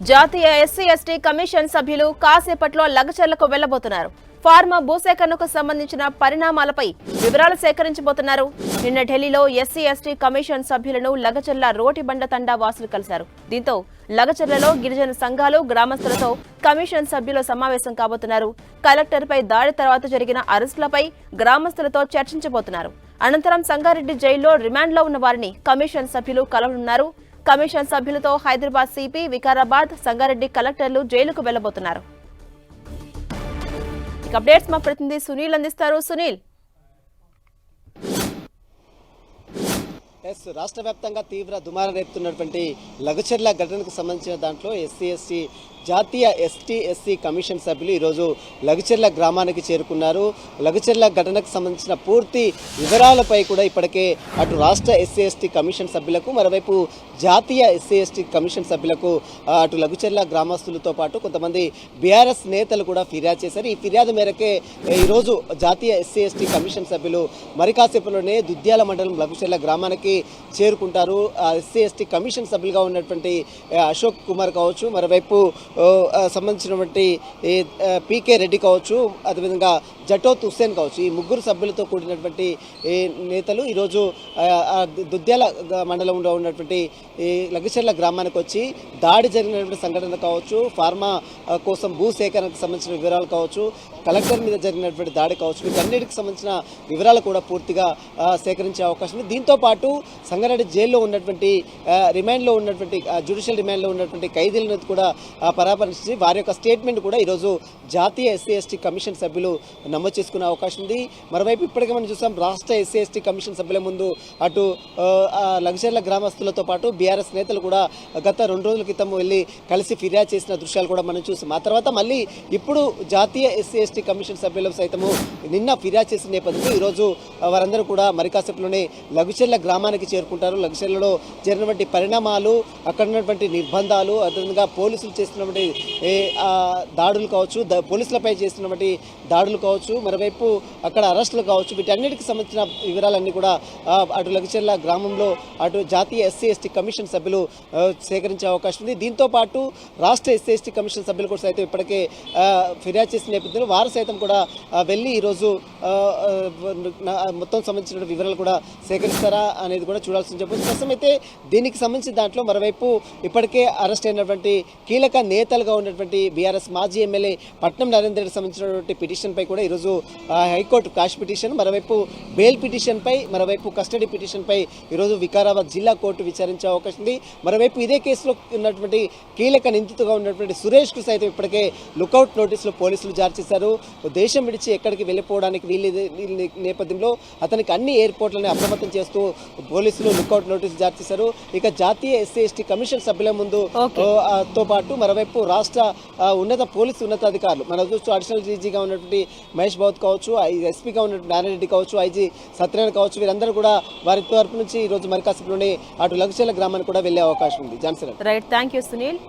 జాతీయ SC ST commission సభ్యులు కాసేపట్లో లగచర్లకు వెళ్లబోతున్నారు. ఫార్మా భూసేకరణకు సంబంధించిన పరిణామాలపై వివరాలు సేకరించబోతున్నారు. నిన్న ఢిల్లీలో ఎస్సీ ఎస్టీ కమిషన్ సభ్యులను లగచర్ల రోటిబండ తండా వాసులు కలిశారు. దీంతో లగచర్లలో గిరిజన సంఘాలు, గ్రామస్తులతో కమిషన్ సభ్యులు సమావేశం కాబోతున్నారు. కలెక్టర్పై దాడి తర్వాత జరిగిన అరెస్టులపై గ్రామస్తులతో చర్చించబోతున్నారు. అనంతరం సంగారెడ్డి జైల్లో రిమాండ్లో ఉన్న వారిని కమిషన్ సభ్యులు కలవనున్నారు. కమిషన్ సభ్యులతో హైదరాబాద్ సిపి, వికారాబాద్, సంగారెడ్డి కలెక్టర్లు జైలుకు వెళ్లబోతున్నారు. అప్డేట్స్ మా ప్రతినిధి సునీల్ అందిస్తారు. సునీల్, రాష్ట్ర వ్యాప్తంగా తీవ్ర దుమారం రేపుతున్నటువంటి లగచర్ల ఘటనకు సంబంధించిన దాంట్లో ఎస్సీ జాతీయ ఎస్సీ కమిషన్ సభ్యులు ఈరోజు లగచర్ల గ్రామానికి చేరుకున్నారు. లగచర్ల ఘటనకు సంబంధించిన పూర్తి వివరాలపై కూడా ఇప్పటికే అటు రాష్ట్ర ఎస్సీ కమిషన్ సభ్యులకు, మరోవైపు జాతీయ ఎస్సీ కమిషన్ సభ్యులకు అటు లగచర్ల గ్రామస్తులతో పాటు కొంతమంది బీఆర్ఎస్ నేతలు కూడా ఫిర్యాదు చేశారు. ఈ ఫిర్యాదు మేరకే ఈరోజు జాతీయ ఎస్సీ కమిషన్ సభ్యులు మరి కాసేపులోనే దుద్యాల మండలం లగచర్ల గ్రామానికి చేరుకుంటారు. ఎస్సీ కమిషన్ సభ్యులుగా ఉన్నటువంటి అశోక్ కుమార్ కావచ్చు, మరోవైపు సంబంధించినటువంటి పీకే రెడ్డి కావచ్చు, అదేవిధంగా జటోత్ హుస్సేన్ కావచ్చు, ఈ ముగ్గురు సభ్యులతో కూడినటువంటి నేతలు ఈరోజు దుద్యాల మండలంలో ఉన్నటువంటి లగచర్ల గ్రామానికి వచ్చి దాడి జరిగినటువంటి సంఘటన కావచ్చు, ఫార్మా కోసం భూ సేకరణకు సంబంధించిన వివరాలు కావచ్చు, కలెక్టర్ మీద జరిగినటువంటి దాడి కావచ్చు, వీటన్నిటికి సంబంధించిన వివరాలు కూడా పూర్తిగా సేకరించే అవకాశం ఉంది. దీంతోపాటు సంగారెడ్డి జైల్లో ఉన్నటువంటి రిమాండ్లో ఉన్నటువంటి జ్యుడిషియల్ రిమాండ్లో ఉన్నటువంటి ఖైదీలను కూడా పరామర్శించి వారి యొక్క స్టేట్మెంట్ కూడా ఈరోజు జాతీయ ఎస్సీ కమిషన్ సభ్యులు నమోదు చేసుకునే అవకాశం ఉంది. మరోవైపు ఇప్పటికే మనం చూసాం, రాష్ట్ర ఎస్సీ కమిషన్ సభ్యుల ముందు అటు లగచర్ల గ్రామస్తులతో పాటు బీఆర్ఎస్ నేతలు కూడా గత 2 రోజుల క్రితం వెళ్ళి కలిసి ఫిర్యాదు చేసిన దృశ్యాలు కూడా మనం చూసాం. ఆ తర్వాత మళ్ళీ ఇప్పుడు జాతీయ ఎస్సీ కమిషన్ సభ్యులు సైతము నిన్న ఫిర్యాదు చేసిన నేపథ్యంలో ఈరోజు వారందరూ కూడా మరి కాసేపులోనే లగచర్ల గ్రామానికి చేరుకుంటారు. లగచర్లలో జరిగినటువంటి పరిణామాలు, అక్కడ ఉన్నటువంటి నిర్బంధాలు, అదేవిధంగా పోలీసులు చేస్తున్నటువంటి దాడులు కావచ్చు, పోలీసులపై చేస్తున్నటువంటి దాడులు కావచ్చు, మరోవైపు అక్కడ అరెస్టులు కావచ్చు, వీటన్నిటికి సంబంధించిన వివరాలన్నీ కూడా అటు లగచర్ల గ్రామంలో అటు జాతీయ ఎస్సీ కమిషన్ సభ్యులు సేకరించే అవకాశం ఉంది. దీంతో పాటు రాష్ట్ర ఎస్సీ కమిషన్ సభ్యులు కూడా సైతం ఇప్పటికే ఫిర్యాదు చేసిన నేపథ్యంలో వారు సైతం కూడా వెళ్ళి ఈరోజు మొత్తం సంబంధించిన వివరాలు కూడా సేకరిస్తారా అనేది కూడా చూడాల్సి చెప్పవచ్చు. ప్రస్తుతం అయితే దీనికి సంబంధించిన దాంట్లో మరోవైపు ఇప్పటికే అరెస్ట్ అయినటువంటి కీలక నేతలుగా ఉన్నటువంటి బీఆర్ఎస్ మాజీ ఎమ్మెల్యే పట్నం నరేందర్ రెడ్డి సంబంధించినటువంటి పిటిషన్పై కూడా ఈరోజు హైకోర్టు కాష్ పిటిషన్, మరోవైపు బెయిల్ పిటిషన్పై, మరోవైపు కస్టడీ పిటిషన్పై ఈరోజు వికారాబాద్ జిల్లా కోర్టు విచారించే అవకాశం ఉంది. మరోవైపు ఇదే కేసులో ఉన్నటువంటి కీలక నిందితుగా ఉన్నటువంటి సురేష్కు సైతం ఇప్పటికే లుకౌట్ నోటీసులు పోలీసులు జారీ చేశారు. దేశం విడిచి ఎక్కడికి వెళ్ళిపోవడానికి వీళ్ళ నేపథ్యంలో అతనికి అన్ని ఎయిర్పోర్ట్లను అప్రమత్తం చేస్తూ పోలీసులు లుకౌట్ నోటీసులు జారీ చేశారు. ఇక జాతీయ ఎస్సీ కమిషన్ సభ్యుల ముందు తో పాటు మరోవైపు రాష్ట్ర పోలీసు ఉన్నతాధికారులు, మన చూస్తూ అడిషనల్ డీజీగా ఉన్నటువంటి మహేష్ బాబు కావచ్చు, ఎస్పీగా ఉన్నటువంటి నారాయణ రెడ్డి కావచ్చు, ఐజీ సత్యనారాయణ కావచ్చు, వీరందరూ కూడా వారి తరపు నుంచి ఈరోజు మరి కాసేపులోనే అటు లగచర్ల గ్రామానికి కూడా వెళ్లే అవకాశం ఉంది. Johnson. Right, thank you Sunil.